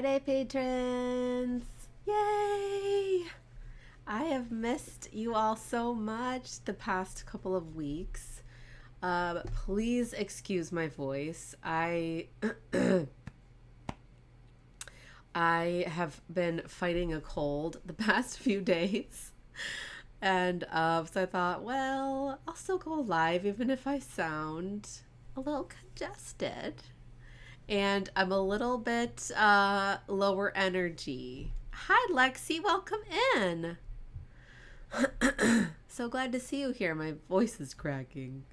Friday, patrons! Yay! I have missed you all so much the past couple of weeks. Please excuse my voice. I have been fighting a cold the past few days. And so I thought, well, I'll still go live even if I sound a little congested. And I'm a little bit lower energy. Hi, Lexi. Welcome in. So glad to see you here. My voice is cracking.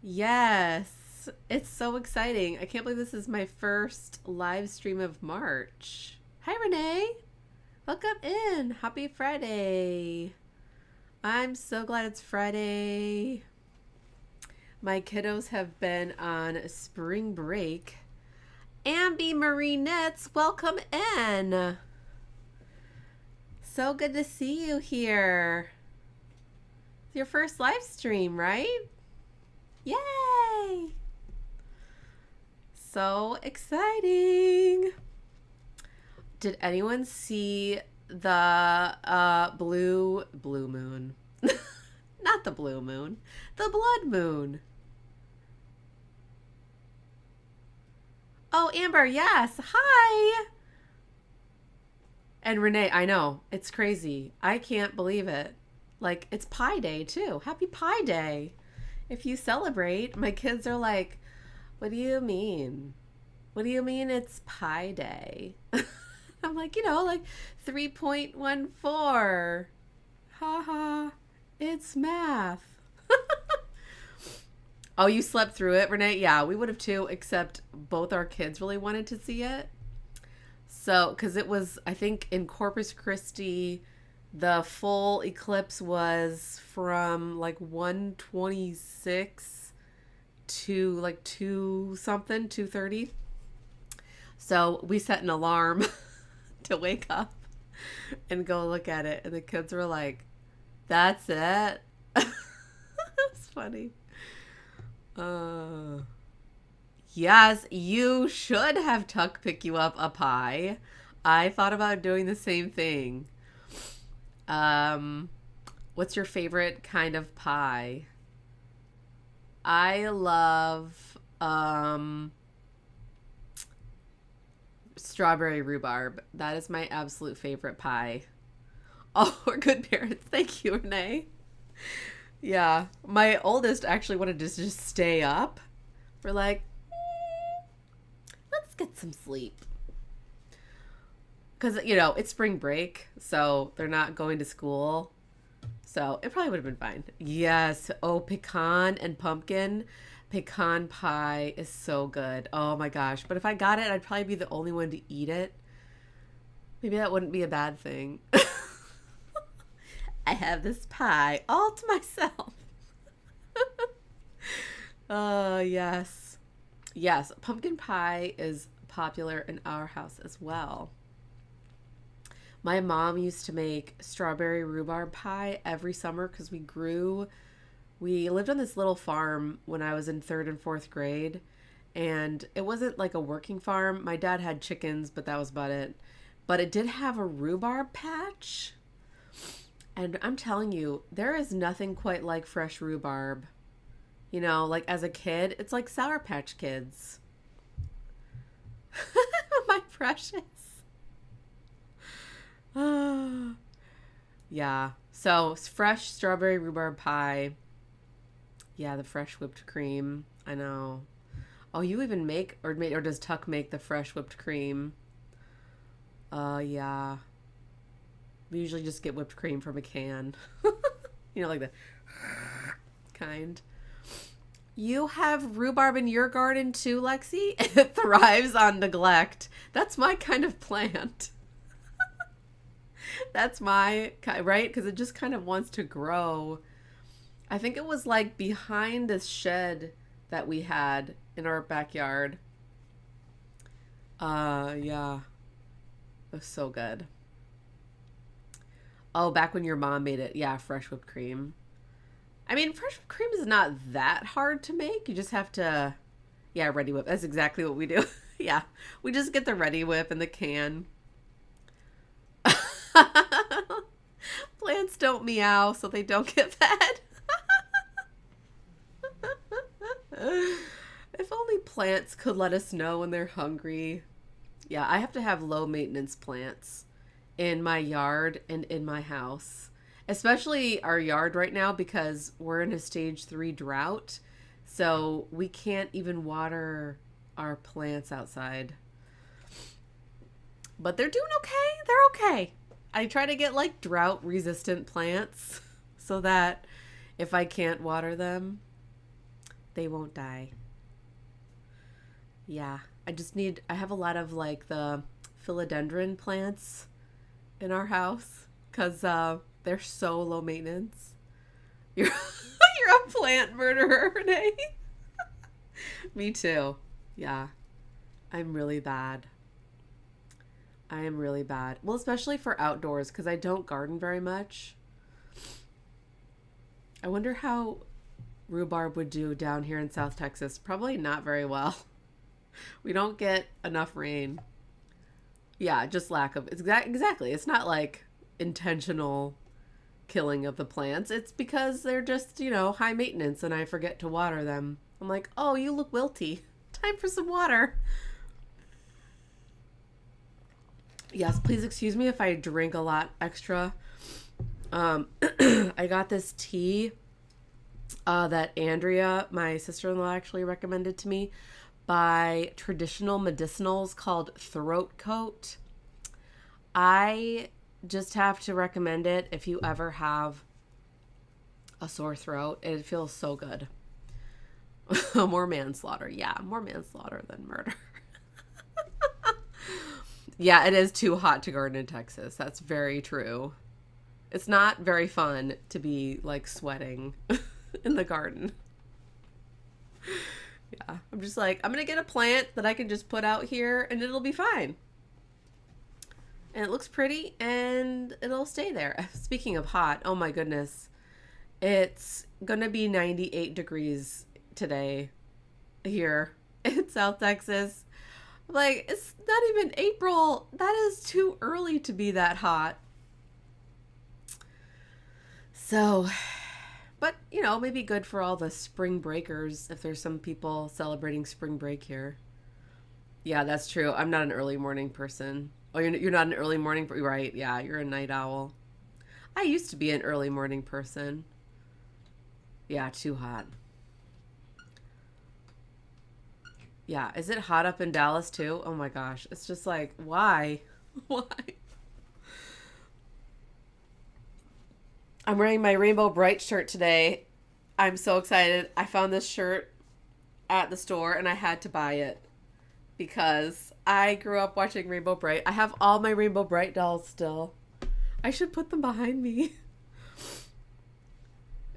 Yes, it's so exciting. I can't believe this is my first live stream of March. Hi, Renee. Welcome in. Happy Friday. I'm so glad it's Friday. My kiddos have been on spring break. Ambi Marie Nets, welcome in. So good to see you here. It's your first live stream, right? Yay! So exciting. Did anyone see the blue moon? Not the blue moon, the blood moon. Oh, Amber, yes. Hi. And Renee, I know. It's crazy. I can't believe it. Like, it's Pi Day, too. Happy Pi Day. If you celebrate, my kids are like, what do you mean? What do you mean it's Pi Day? I'm like, like 3.14. Ha ha. It's math. Oh, you slept through it, Renee? Yeah, we would have too, except both our kids really wanted to see it. So, because it was, I think in Corpus Christi, the full eclipse was from like 1:26 to like 2:30. So we set an alarm to wake up and go look at it. And the kids were like, that's it. It's funny. Yes, you should have Tuck pick you up a pie. I thought about doing the same thing. What's your favorite kind of pie? I love strawberry rhubarb. That is my absolute favorite pie. Oh, we're good parents. Thank you, Renee. Yeah, my oldest actually wanted to just stay up. We're like, let's get some sleep. Because, it's spring break, so they're not going to school. So it probably would have been fine. Yes. Oh, pecan and pumpkin. Pecan pie is so good. Oh my gosh. But if I got it, I'd probably be the only one to eat it. Maybe that wouldn't be a bad thing. I have this pie all to myself. Yes. Yes, pumpkin pie is popular in our house as well. My mom used to make strawberry rhubarb pie every summer because we lived on this little farm when I was in 3rd and 4th grade. And it wasn't like a working farm. My dad had chickens, but that was about it. But it did have a rhubarb patch. And I'm telling you, there is nothing quite like fresh rhubarb. Like as a kid, it's like Sour Patch Kids. My precious. Yeah. So fresh strawberry rhubarb pie. Yeah, the fresh whipped cream. I know. Oh, you even make, or does Tuck make the fresh whipped cream? Yeah. We usually just get whipped cream from a can. Like the kind. You have rhubarb in your garden too, Lexi? It thrives on neglect. That's my kind of plant. That's my kind, right? Because it just kind of wants to grow. I think it was like behind this shed that we had in our backyard. Yeah. It was so good. Oh, back when your mom made it. Yeah, fresh whipped cream. I mean, fresh whipped cream is not that hard to make. You just have to Yeah, Ready Whip. That's exactly what we do. Yeah, we just get the Ready Whip in the can. Plants don't meow, so they don't get fed. If only plants could let us know when they're hungry. Yeah, I have to have low maintenance plants in my yard and in my house, especially our yard right now because we're in a stage 3 drought. So we can't even water our plants outside. But they're doing okay. They're okay. I try to get like drought resistant plants so that if I can't water them, they won't die. Yeah. I have a lot of like the philodendron plants in our house because they're so low maintenance. You're, you're a plant murderer, Renee. Me too. Yeah. I'm really bad. I am really bad. Well, especially for outdoors because I don't garden very much. I wonder how rhubarb would do down here in South Texas. Probably not very well. We don't get enough rain. Yeah, just lack of exactly. It's not like intentional killing of the plants. It's because they're just, high maintenance and I forget to water them. I'm like, "Oh, you look wilty. Time for some water." Yes, please excuse me if I drink a lot extra. I got this tea that Andrea, my sister-in-law, actually recommended to me by Traditional Medicinals called Throat Coat. I just have to recommend it if you ever have a sore throat. It feels so good. More manslaughter. Yeah, more manslaughter than murder. Yeah, it is too hot to garden in Texas. That's very true. It's not very fun to be like sweating in the garden. Yeah, I'm just like, I'm going to get a plant that I can just put out here and it'll be fine. And it looks pretty and it'll stay there. Speaking of hot, oh my goodness. It's going to be 98 degrees today here in South Texas. Like, it's not even April. That is too early to be that hot. So, but, maybe good for all the spring breakers if there's some people celebrating spring break here. Yeah, that's true. I'm not an early morning person. Oh, you're not an early morning, right? Yeah, you're a night owl. I used to be an early morning person. Yeah, too hot. Yeah, is it hot up in Dallas too? Oh my gosh, it's just like, why? Why? I'm wearing my Rainbow Bright shirt today. I'm so excited. I found this shirt at the store and I had to buy it because I grew up watching Rainbow Bright. I have all my Rainbow Bright dolls still. I should put them behind me.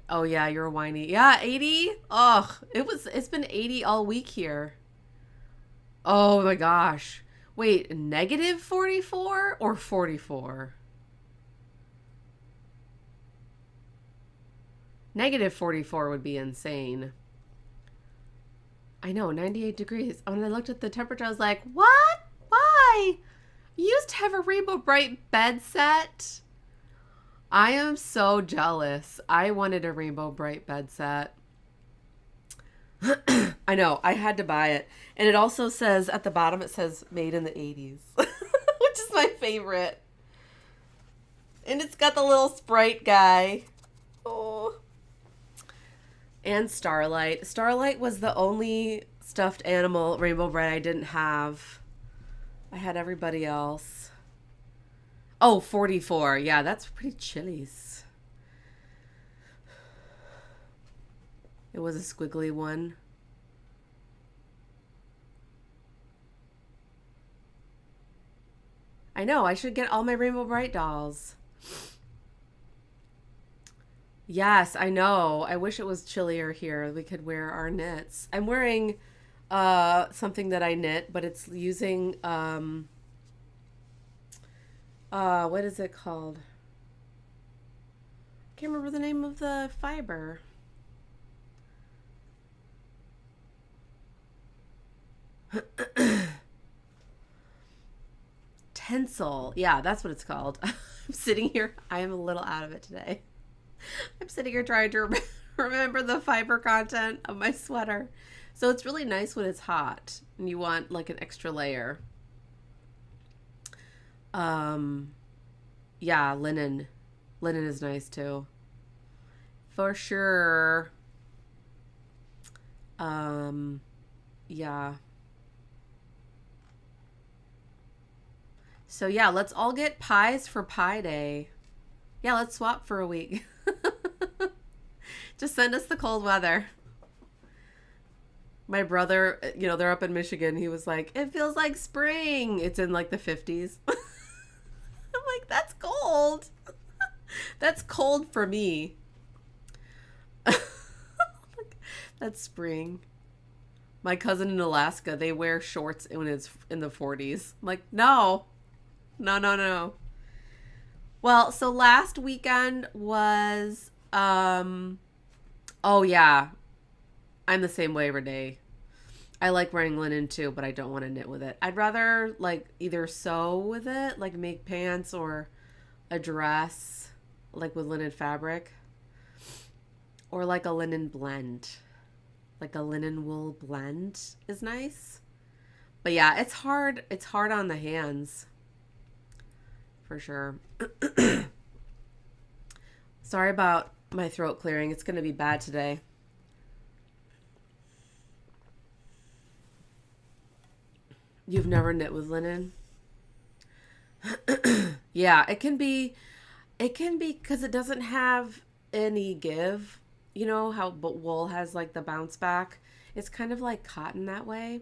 Oh yeah, you're whiny. Yeah, 80. Ugh, it's been 80 all week here. Oh my gosh. Wait, negative 44 or 44? Negative 44 would be insane. I know, 98 degrees. When I looked at the temperature, I was like, what? Why? You used to have a Rainbow Bright bed set. I am so jealous. I wanted a Rainbow Bright bed set. I know, I had to buy it. And it also says, at the bottom, it says made in the 80s, which is my favorite. And it's got the little Sprite guy. Oh. And Starlight. Starlight was the only stuffed animal Rainbow Bright I didn't have. I had everybody else. Oh, 44. Yeah, that's pretty chillies. It was a squiggly one. I know, I should get all my Rainbow Bright dolls. Yes, I know. I wish it was chillier here. We could wear our knits. I'm wearing something that I knit, but it's using what is it called? I can't remember the name of the fiber. Tinsel. Yeah, that's what it's called. I'm sitting here. I am a little out of it today. I'm sitting here trying to remember the fiber content of my sweater. So it's really nice when it's hot and you want like an extra layer. Yeah, linen. Linen is nice too. For sure. Yeah. So yeah, let's all get pies for Pie Day. Yeah, let's swap for a week. Just send us the cold weather. My brother, they're up in Michigan. He was like, it feels like spring. It's in like the 50s. I'm like, that's cold. That's cold for me. That's spring. My cousin in Alaska, they wear shorts when it's in the 40s. I'm like, no. No, no, no. Well, so last weekend was, oh yeah, I'm the same way, Renee. I like wearing linen too, but I don't want to knit with it. I'd rather like either sew with it, like make pants or a dress, like with linen fabric, or like a linen blend. Like a linen wool blend is nice. But yeah, it's hard. It's hard on the hands. For sure. Sorry about my throat clearing. It's going to be bad today. You've never knit with linen? Yeah, it can be because it doesn't have any give. You know how but wool has like the bounce back. It's kind of like cotton that way.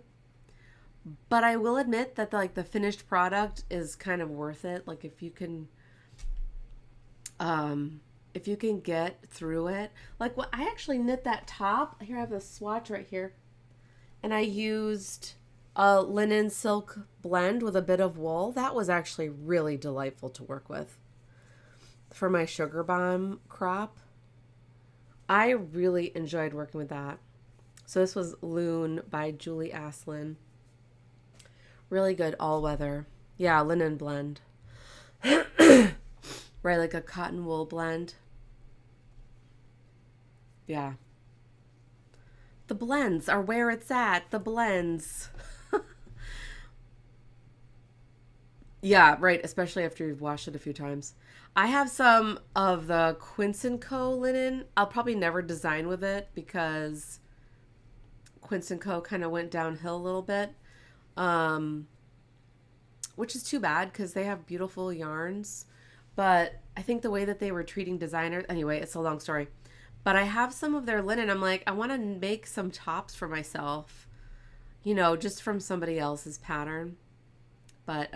But I will admit that like the finished product is kind of worth it. Like if you can get through it. Like what I actually knit that top. Here I have the swatch right here. And I used a linen silk blend with a bit of wool. That was actually really delightful to work with. For my sugar bomb crop. I really enjoyed working with that. So this was Loon by Julie Aslin. Really good all weather. Yeah, linen blend. Right, like a cotton wool blend. Yeah. The blends are where it's at. The blends. Yeah, right, especially after you've washed it a few times. I have some of the Quince & Co. linen. I'll probably never design with it because Quince & Co. kind of went downhill a little bit. Which is too bad because they have beautiful yarns. But I think the way that they were treating designers, anyway, it's a long story. But I have some of their linen. I'm like, I want to make some tops for myself, just from somebody else's pattern. But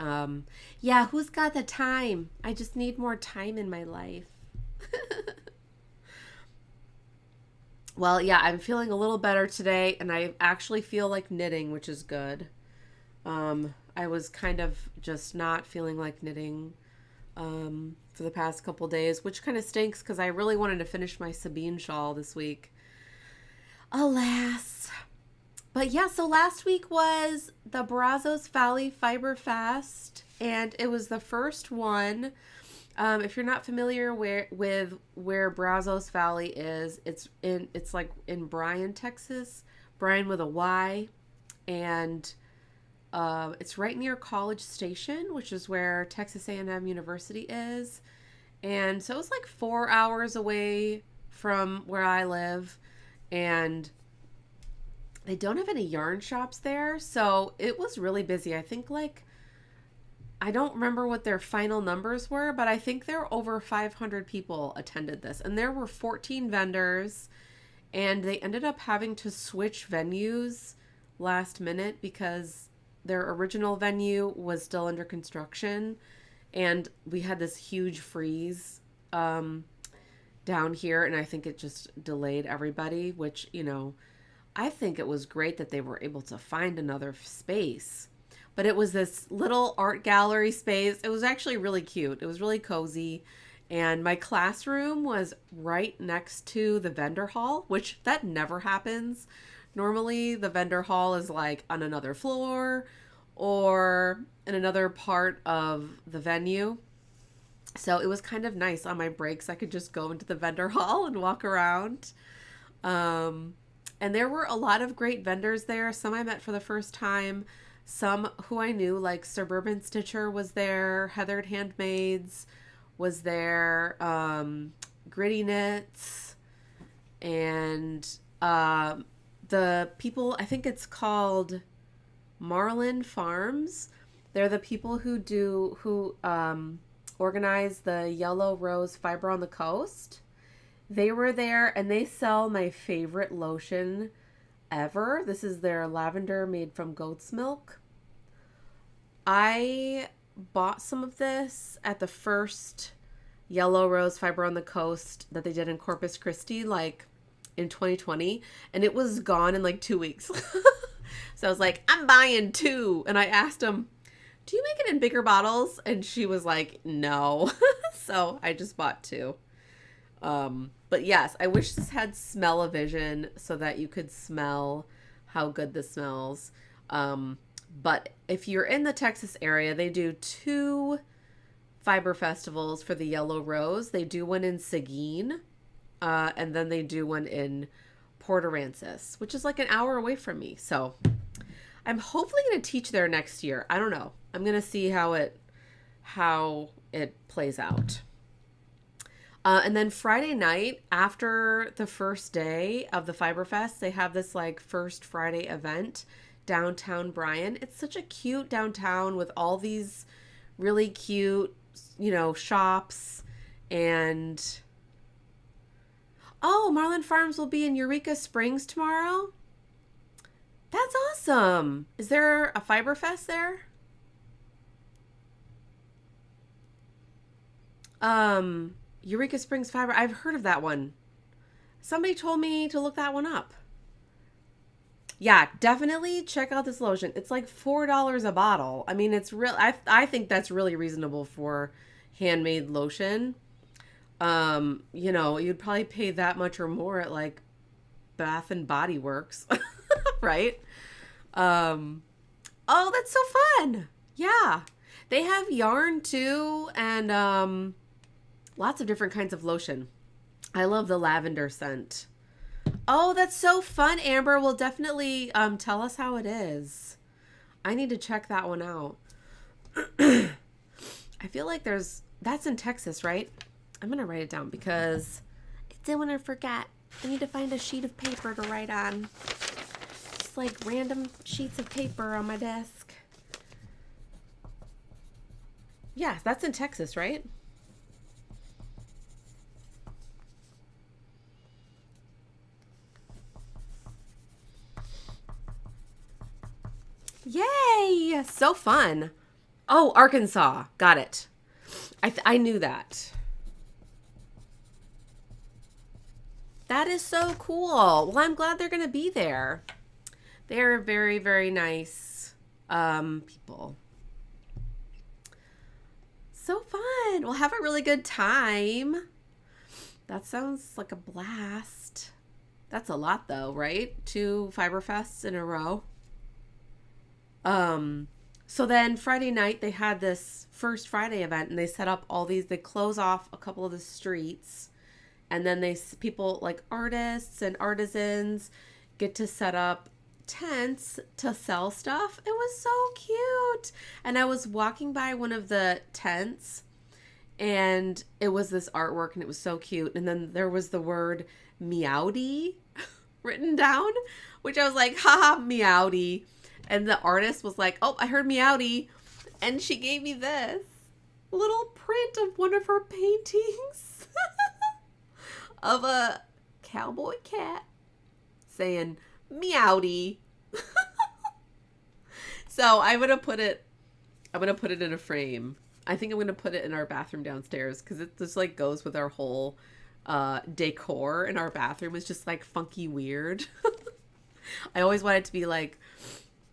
yeah, who's got the time? I just need more time in my life. Well, yeah, I'm feeling a little better today, and I actually feel like knitting, which is good. I was kind of just not feeling like knitting for the past couple days, which kind of stinks because I really wanted to finish my Sabine shawl this week. Alas. But yeah, so last week was the Brazos Valley Fiber Fest, and it was the first one. If you're not familiar with where Brazos Valley is, it's like in Bryan, Texas, Bryan with a Y, and it's right near College Station, which is where Texas A&M University is. And so it's like 4 hours away from where I live, and they don't have any yarn shops there, so it was really busy. I think I don't remember what their final numbers were, but I think there were over 500 people attended this, and there were 14 vendors, and they ended up having to switch venues last minute because their original venue was still under construction, and we had this huge freeze down here, and I think it just delayed everybody, which, I think it was great that they were able to find another space. But it was this little art gallery space. It was actually really cute. It was really cozy. And my classroom was right next to the vendor hall, which that never happens. Normally, the vendor hall is like on another floor or in another part of the venue. So it was kind of nice on my breaks. I could just go into the vendor hall and walk around. Um, and there were a lot of great vendors there. Some I met for the first time, some who I knew, like Suburban Stitcher was there, Heathered Handmaids was there, Gritty Knits, and the people, I think it's called Marlin Farms. They're the people who organize the Yellow Rose Fiber on the Coast. They were there and they sell my favorite lotion ever. This is their lavender made from goat's milk. I bought some of this at the first Yellow Rose Fiber on the Coast that they did in Corpus Christi, like in 2020, and it was gone in like 2 weeks. So I was like, I'm buying two. And I asked them, do you make it in bigger bottles? And she was like, no. So I just bought two. But yes, I wish this had smell-o-vision so that you could smell how good this smells. But if you're in the Texas area, they do two fiber festivals for the Yellow Rose. They do one in Seguin, and then they do one in Port Aransas, which is like an hour away from me. So I'm hopefully going to teach there next year. I don't know. I'm going to see how it plays out. And then Friday night, after the first day of the Fiber Fest, they have this like first Friday event downtown Bryan. It's such a cute downtown with all these really cute, shops. And oh, Marlin Farms will be in Eureka Springs tomorrow. That's awesome. Is there a Fiber Fest there? Eureka Springs Fiber. I've heard of that one. Somebody told me to look that one up. Yeah, definitely check out this lotion. It's like $4 a bottle. I mean, it's real. I think that's really reasonable for handmade lotion. You'd probably pay that much or more at like Bath and Body Works, right? Oh, that's so fun. Yeah. They have yarn too, and lots of different kinds of lotion. I love the lavender scent. Oh, that's so fun, Amber. Well, definitely tell us how it is. I need to check that one out. I feel like that's in Texas, right? I'm going to write it down because I don't want to forget. I need to find a sheet of paper to write on. Just like random sheets of paper on my desk. Yeah, that's in Texas, right? Yay! So fun. Oh, Arkansas. Got it. I knew that. That is so cool. Well, I'm glad they're going to be there. They're very, very nice people. So fun. We'll have a really good time. That sounds like a blast. That's a lot though, right? 2 Fiber Fests in a row. So then Friday night they had this first Friday event and they set up they close off a couple of the streets, and then people like artists and artisans get to set up tents to sell stuff. It was so cute. And I was walking by one of the tents and it was this artwork and it was so cute. And then there was the word meowdy written down, which I was like, haha, meowdy. And the artist was like, oh, I heard meowdy. And she gave me this little print of one of her paintings of a cowboy cat saying meowdy. So I'm going to put it in a frame. I think I'm going to put it in our bathroom downstairs because it just like goes with our whole decor in our bathroom. It's just like funky weird. I always want it to be like,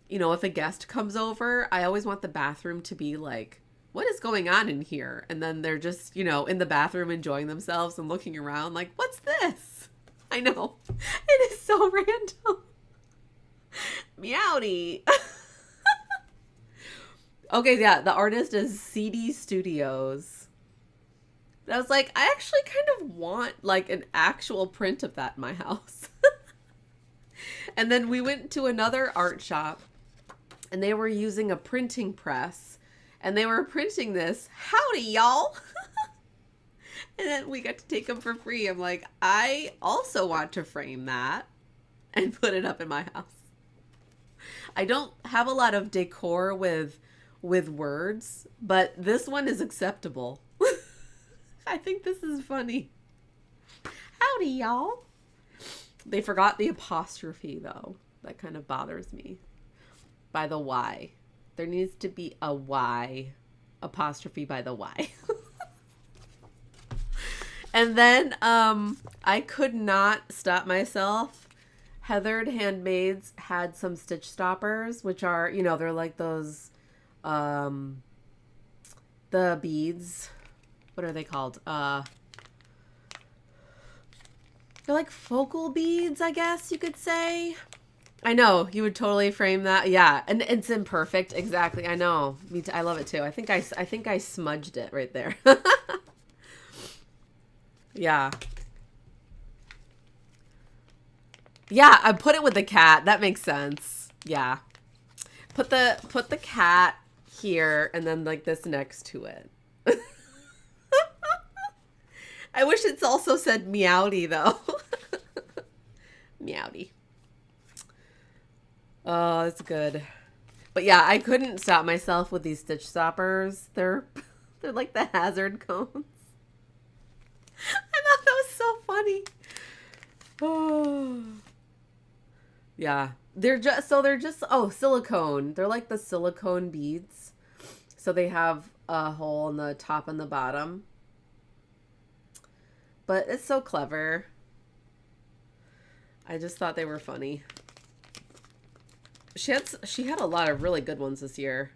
if a guest comes over, I always want the bathroom to be like, what is going on in here? And then they're just, in the bathroom enjoying themselves and looking around like, what's this? I know. It is so random. Meowdy. Okay, yeah, the artist is CD Studios. And I was like, I actually kind of want like an actual print of that in my house. And then we went to another art shop and they were using a printing press and they were printing this. Howdy, y'all. And then we got to take them for free. I'm like, I also want to frame that and put it up in my house. I don't have a lot of decor with words, but this one is acceptable. I think this is funny. Howdy, y'all. They forgot the apostrophe, though. That kind of bothers me. By the Y. There needs to be a Y apostrophe by the Y. And then I could not stop myself. Heathered Handmaids had some stitch stoppers, which are, you know, they're like those, the beads. What are they called? They're like focal beads, I guess you could say. I know, you would totally frame that. Yeah, and it's imperfect. Exactly, I know. Me too. I love it too. I think I smudged it right there. Yeah. Yeah, I put it with the cat. That makes sense. Yeah. Put the cat here and then like this next to it. I wish it's also said meowdy though. Meowdy. Oh, that's good. But yeah, I couldn't stop myself with these stitch stoppers. They're like the hazard cones. I thought that was so funny. Oh. Yeah. They're just silicone. They're like the silicone beads. So they have a hole in the top and the bottom. But it's so clever. I just thought they were funny. She had a lot of really good ones this year.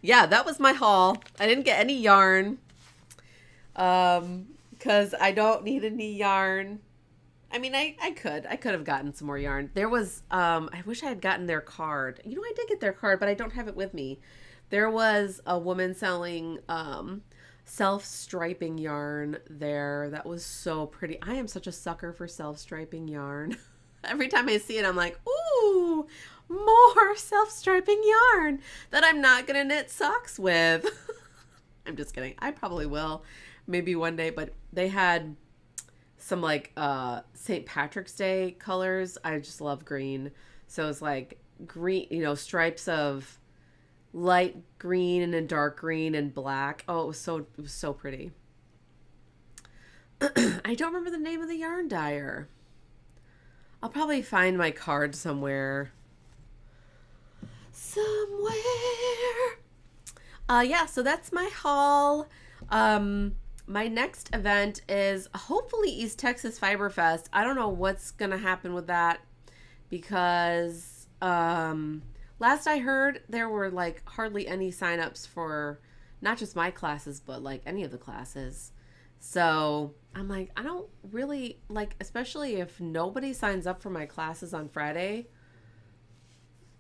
Yeah, that was my haul. I didn't get any yarn. Because I don't need any yarn. I mean, I could have gotten some more yarn. There was, I wish I had gotten their card. You know, I did get their card, but I don't have it with me. There was a woman selling, self-striping yarn there. That was so pretty. I am such a sucker for self-striping yarn. Every time I see it, I'm like, ooh, more self-striping yarn that I'm not going to knit socks with. I'm just kidding. I probably will. Maybe one day, but they had some like St. Patrick's Day colors. I just love green. So it's like green, you know, stripes of light green and then dark green and black. Oh, it was so pretty. I don't remember the name of the yarn dyer. I'll probably find my card somewhere. Yeah, so that's my haul. My next event is hopefully East Texas Fiber Fest. I don't know what's going to happen with that because last I heard there were like hardly any signups for not just my classes, but like any of the classes. So I'm like, I don't really like, especially if nobody signs up for my classes on Friday,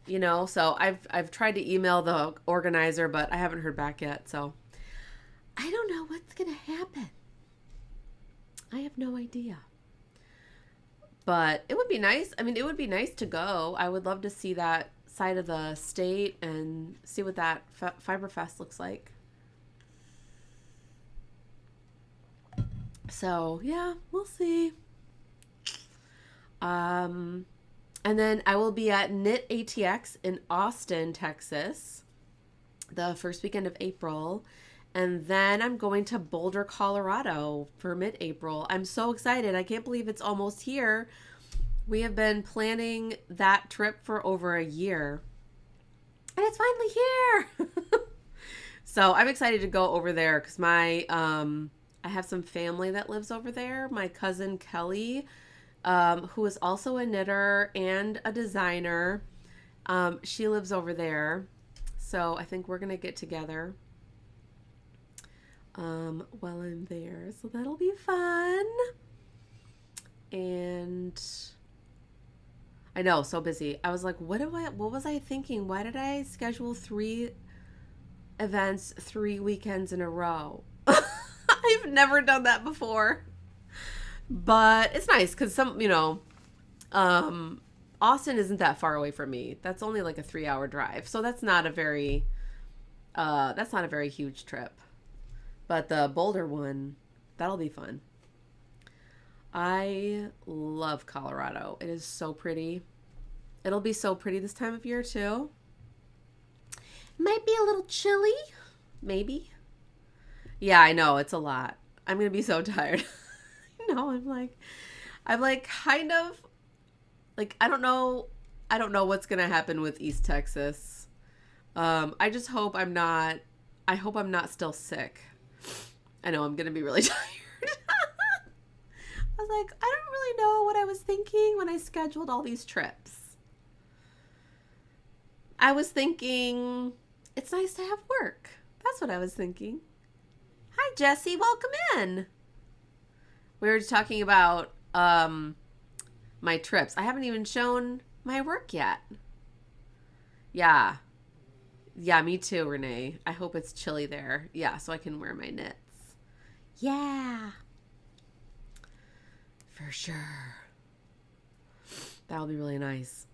you know, so I've tried to email the organizer, but I haven't heard back yet. So I don't know what's going to happen. I have no idea. But it would be nice. I mean, it would be nice to go. I would love to see that side of the state and see what that Fiber Fest looks like. So, yeah, we'll see. And then I will be at Knit ATX in Austin, Texas, the first weekend of April. And then I'm going to Boulder, Colorado for mid-April. I'm so excited. I can't believe it's almost here. We have been planning that trip for over a year. And it's finally here. So I'm excited to go over there because I have some family that lives over there. My cousin Kelly, who is also a knitter and a designer. She lives over there. So I think we're going to get together while I'm there. So that'll be fun. And I know, so busy. I was like, what was I thinking? Why did I schedule 3 events 3 weekends in a row? I've never done that before. But it's nice because Austin isn't that far away from me. That's only like a 3-hour drive. So that's not a very huge trip. But the Boulder one, that'll be fun. I love Colorado. It is so pretty. It'll be so pretty this time of year too. Might be a little chilly. Maybe. Yeah, I know. It's a lot. I'm going to be so tired. No, I'm like kind of like, I don't know what's going to happen with East Texas. I just hope I'm not still sick. I know I'm going to be really tired. I was like, I don't really know what I was thinking when I scheduled all these trips. I was thinking it's nice to have work. That's what I was thinking. Hi, Jesse. Welcome in. We were talking about my trips. I haven't even shown my work yet. Yeah. Yeah, me too, Renee. I hope it's chilly there. Yeah, so I can wear my knits. Yeah. For sure. That'll be really nice.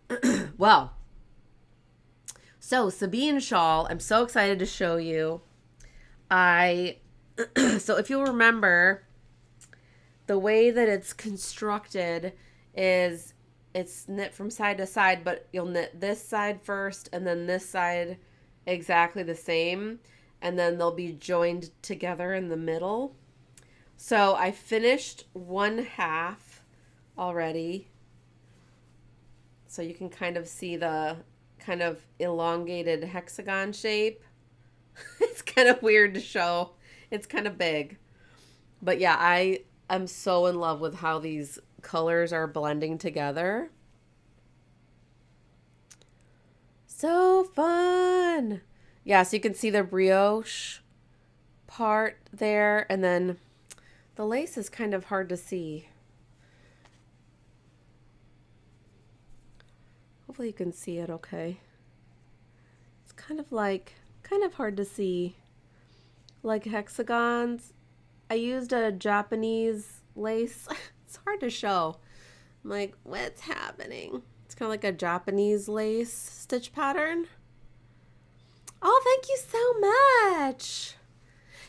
Well, so Sabine shawl, I'm so excited to show you. So if you'll remember, the way that it's constructed is it's knit from side to side, but you'll knit this side first and then this side exactly the same, and then they'll be joined together in the middle. So I finished 1/2 already. So you can kind of see the kind of elongated hexagon shape. It's kind of weird to show. It's kind of big. But yeah, I'm so in love with how these colors are blending together. So fun. Yeah, so you can see the brioche part there, and then the lace is kind of hard to see. Hopefully you can see it okay. It's kind of hard to see, like hexagons. I used a Japanese lace. It's hard to show. I'm like, what's happening? It's kind of like a Japanese lace stitch pattern. Oh, thank you so much.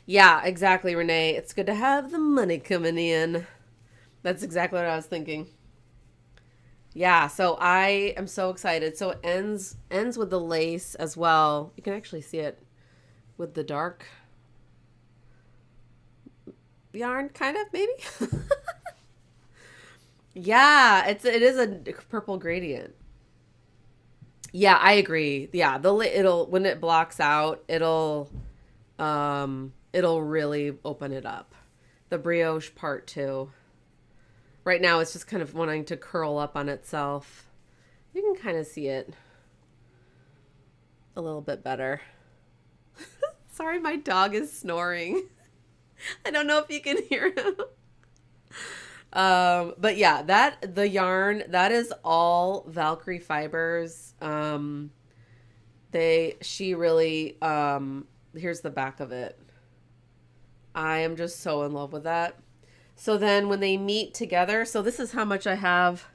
Yeah, exactly, Renee. It's good to have the money coming in. That's exactly what I was thinking. Yeah, so I am so excited. So it ends with the lace as well. You can actually see it with the dark yarn, kind of, maybe. Yeah, it is a purple gradient. Yeah, I agree. Yeah, it'll when it blocks out, it'll really open it up. The brioche part too. Right now it's just kind of wanting to curl up on itself. You can kind of see it a little bit better. Sorry, my dog is snoring. I don't know if you can hear him. But yeah, the yarn, that is all Valkyrie fibers. She really, here's the back of it. I am just so in love with that. So then when they meet together, so this is how much I have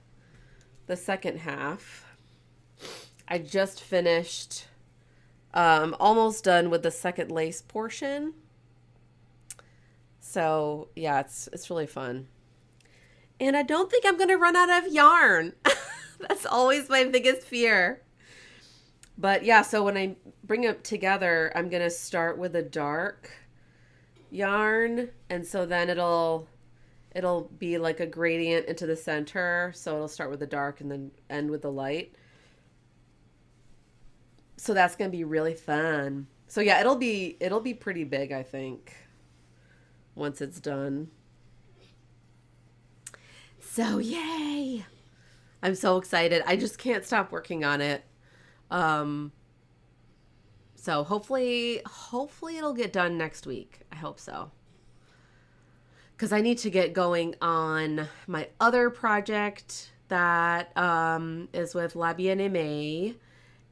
the second half. I just finished, almost done with the second lace portion. So yeah, it's really fun. And I don't think I'm going to run out of yarn. That's always my biggest fear. But yeah, so when I bring it together, I'm going to start with a dark yarn. And so then it'll be like a gradient into the center. So it'll start with the dark and then end with the light. So that's going to be really fun. So yeah, it'll be pretty big, I think, once it's done. So yay! I'm so excited. I just can't stop working on it. So hopefully it'll get done next week. I hope so. because I need to get going on my other project that is with La Bien-Aimée,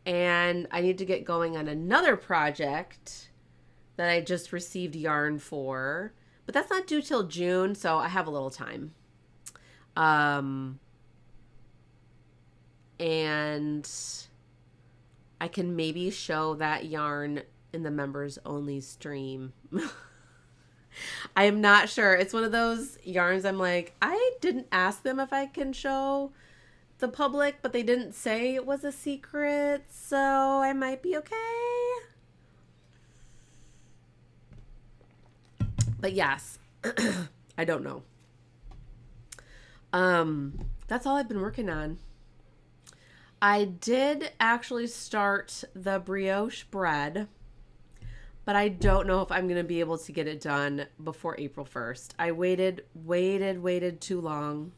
and I need to get going on another project that I just received yarn for, but that's not due till June, so I have a little time. And I can maybe show that yarn in the members only stream. I am not sure. It's one of those yarns I'm like, I didn't ask them if I can show the public, but they didn't say it was a secret, so I might be okay. But yes, I don't know. That's all I've been working on. I did actually start the brioche bread, but I don't know if I'm going to be able to get it done before April 1st. I waited too long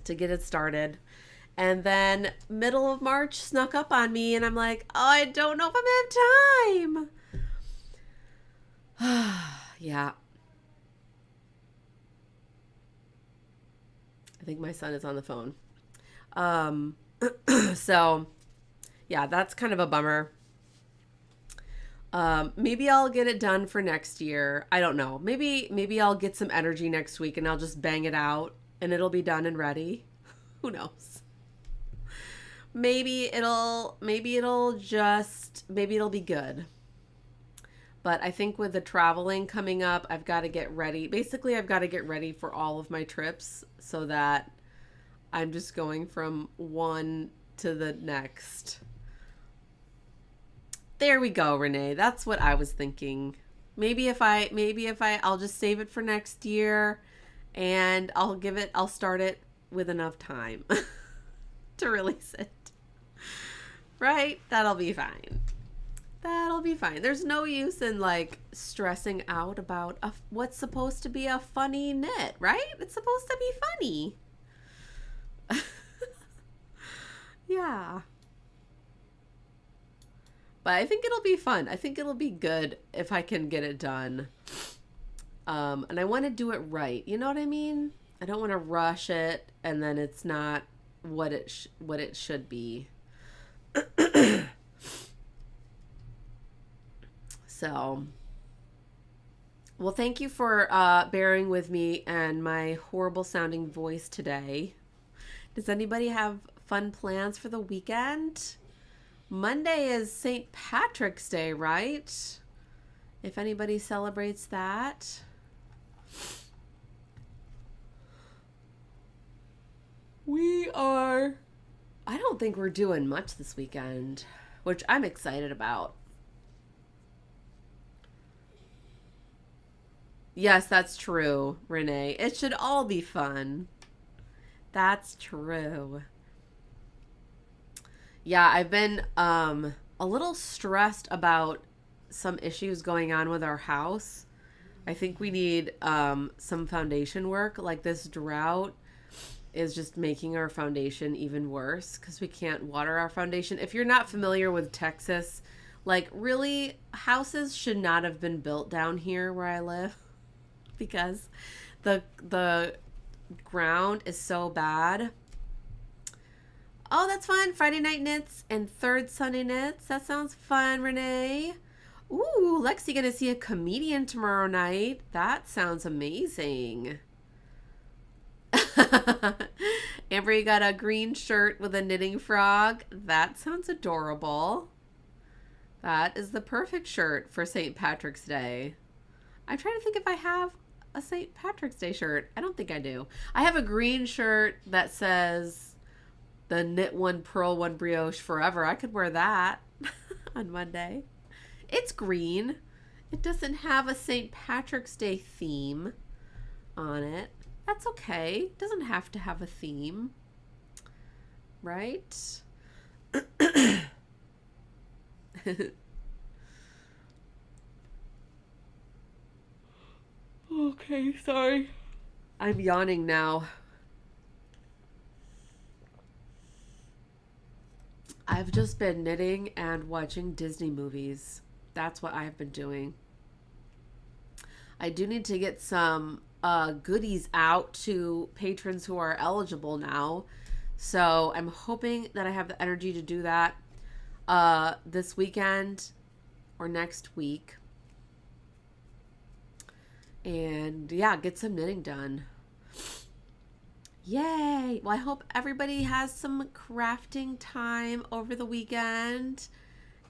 to get it started. And then middle of March snuck up on me and I'm like, oh, I don't know if I'm going to have time. Yeah. I think my son is on the phone. So yeah, that's kind of a bummer. Maybe I'll get it done for next year. I don't know. Maybe I'll get some energy next week and I'll just bang it out and it'll be done and ready. Who knows? Maybe it'll be good. But I think with the traveling coming up, I've got to get ready. Basically, I've got to get ready for all of my trips so that I'm just going from one to the next. There we go, Renee. That's what I was thinking. Maybe if I'll just save it for next year and I'll start it with enough time to release it. Right? That'll be fine. That'll be fine. There's no use in like stressing out about what's supposed to be a funny knit, right? It's supposed to be funny. Yeah. But I think it'll be fun. I think it'll be good if I can get it done. And I want to do it right. You know what I mean? I don't want to rush it and then it's not what it should be. So, well, thank you for bearing with me and my horrible sounding voice today. Does anybody have fun plans for the weekend? Monday is St. Patrick's Day, right? If anybody celebrates that. I don't think we're doing much this weekend, which I'm excited about. Yes, that's true, Renee. It should all be fun. That's true. Yeah, I've been a little stressed about some issues going on with our house. I think we need some foundation work. Like this drought is just making our foundation even worse because we can't water our foundation. If you're not familiar with Texas, like really houses should not have been built down here where I live because the ground is so bad. Oh, that's fun. Friday night knits and third Sunday knits. That sounds fun, Renee. Ooh, Lexi gonna see a comedian tomorrow night. That sounds amazing. Amber, you got a green shirt with a knitting frog. That sounds adorable. That is the perfect shirt for St. Patrick's Day. I'm trying to think if I have a St. Patrick's Day shirt. I don't think I do. I have a green shirt that says the knit one, purl one, brioche forever. I could wear that on Monday. It's green. It doesn't have a St. Patrick's Day theme on it. That's okay. It doesn't have to have a theme. Right? Okay, sorry. I'm yawning now. I've just been knitting and watching Disney movies. That's what I've been doing. I do need to get some goodies out to patrons who are eligible now. So I'm hoping that I have the energy to do that this weekend or next week. And yeah, get some knitting done. Yay! Well, I hope everybody has some crafting time over the weekend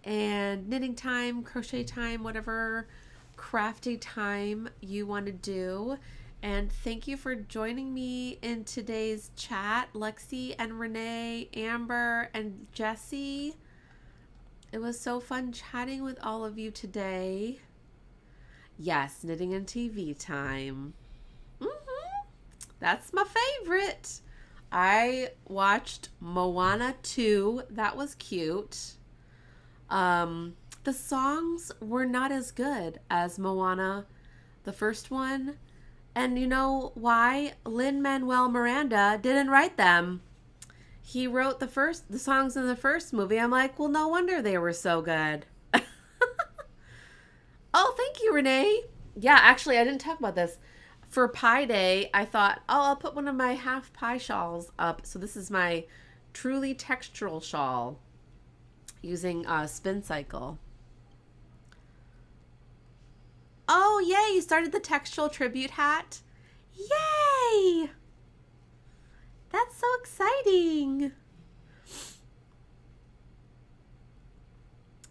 and knitting time, crochet time, whatever crafty time you want to do. And thank you for joining me in today's chat, Lexi and Renee, Amber and Jessie. It was so fun chatting with all of you today. Yes, knitting and TV time. That's my favorite. I watched Moana 2. That was cute. The songs were not as good as Moana, the first one. And you know why? Lin-Manuel Miranda didn't write them. He wrote the songs in the first movie. I'm like, well, no wonder they were so good. Oh, thank you, Renee. Yeah, actually, I didn't talk about this. For Pi Day, I thought, I'll put one of my half pie shawls up. So this is my truly textural shawl using Spin Cycle. Oh, yay, you started the textural tribute hat. Yay! That's so exciting.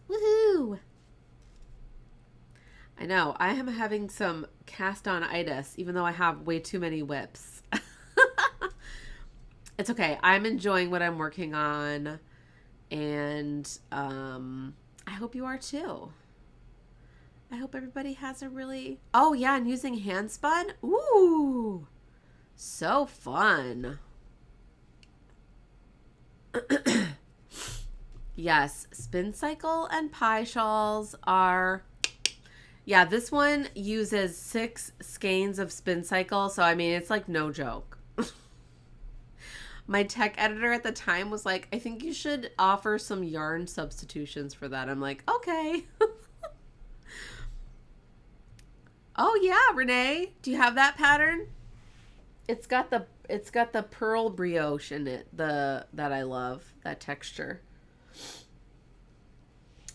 Woohoo! I know, I am having some cast-on-itis, even though I have way too many whips. It's okay. I'm enjoying what I'm working on, and I hope you are too. I hope everybody has a really... Oh, yeah, and using hand spun? Ooh, so fun. Yes, Spin Cycle and pie shawls are... Yeah, this one uses 6 skeins of Spin Cycle, so I mean, it's like no joke. My tech editor at the time was like, I think you should offer some yarn substitutions for that. I'm like, okay. Oh yeah, Renee, do you have that pattern? It's got the pearl brioche in it, that I love, that texture.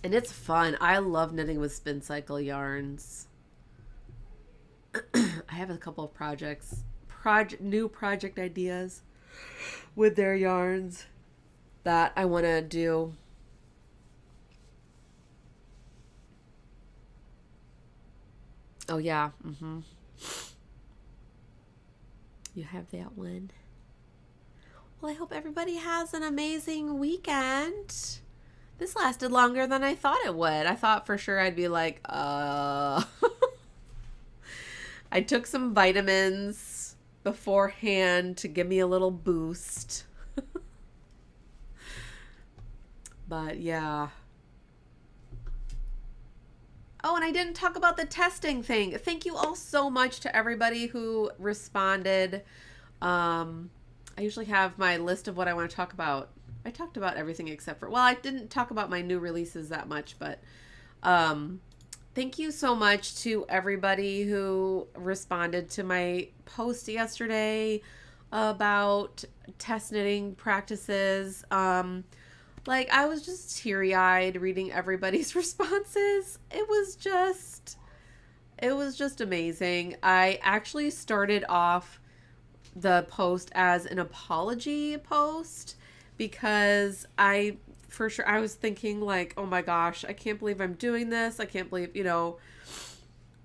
And it's fun. I love knitting with Spin Cycle yarns. I have a couple of new project ideas with their yarns that I want to do. Oh, yeah. You have that one. Well, I hope everybody has an amazing weekend. This lasted longer than I thought it would. I thought for sure I'd be like, I took some vitamins beforehand to give me a little boost. But yeah. Oh, and I didn't talk about the testing thing. Thank you all so much to everybody who responded. I usually have my list of what I want to talk about. I talked about everything except for, well, I didn't talk about my new releases that much, but thank you so much to everybody who responded to my post yesterday about test knitting practices. Like, I was just teary-eyed reading everybody's responses. It was just amazing. I actually started off the post as an apology post because I was thinking like, oh my gosh, I can't believe I'm doing this. I can't believe,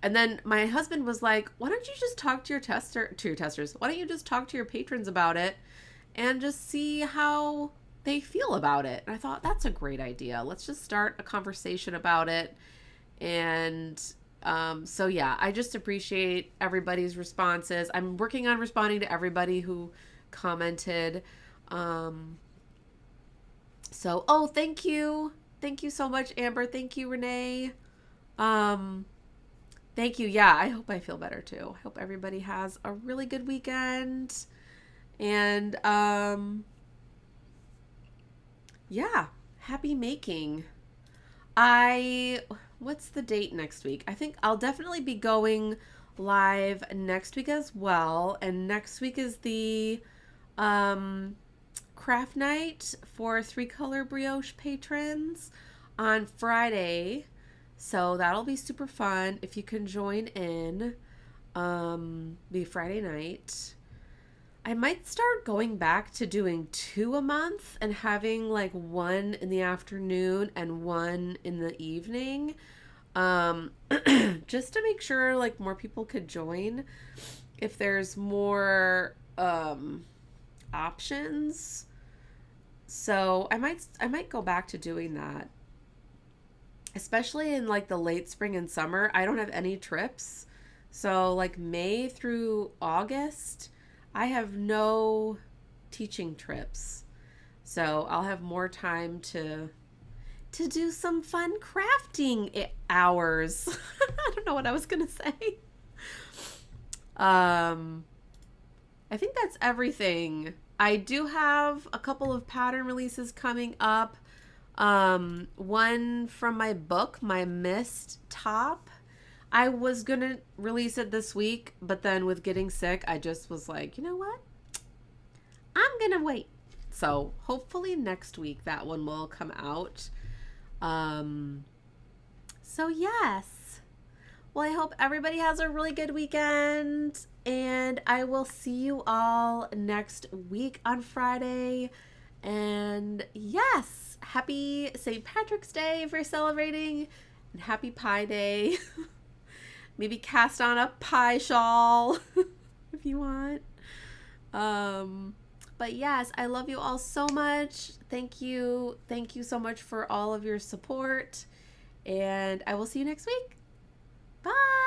and then my husband was like, why don't you just talk to your testers? Why don't you just talk to your patrons about it and just see how they feel about it? And I thought, that's a great idea. Let's just start a conversation about it. And so yeah, I just appreciate everybody's responses. I'm working on responding to everybody who commented. So, oh, thank you. Thank you so much, Amber. Thank you, Renee. Thank you. Yeah, I hope I feel better too. I hope everybody has a really good weekend. And yeah, happy making. What's the date next week? I think I'll definitely be going live next week as well. And next week is the craft night for 3-color brioche patrons on Friday. So that'll be super fun. If you can join in, be Friday night. I might start going back to doing 2 a month and having like one in the afternoon and one in the evening. Just to make sure like more people could join. If there's more options. So I might go back to doing that. Especially in like the late spring and summer, I don't have any trips. So like May through August, I have no teaching trips. So I'll have more time to do some fun crafting hours. I don't know what I was going to say. I think that's everything. I do have a couple of pattern releases coming up. One from my book, my Mist top. I was gonna release it this week, but then with getting sick, I just was like, you know what? I'm gonna wait. So hopefully next week that one will come out. So yes. Well, I hope everybody has a really good weekend, and I will see you all next week on Friday. And yes, happy St. Patrick's Day if you're celebrating, and happy Pie Day. Maybe cast on a pie shawl if you want. But yes, I love you all so much. Thank you. Thank you so much for all of your support. And I will see you next week. Bye.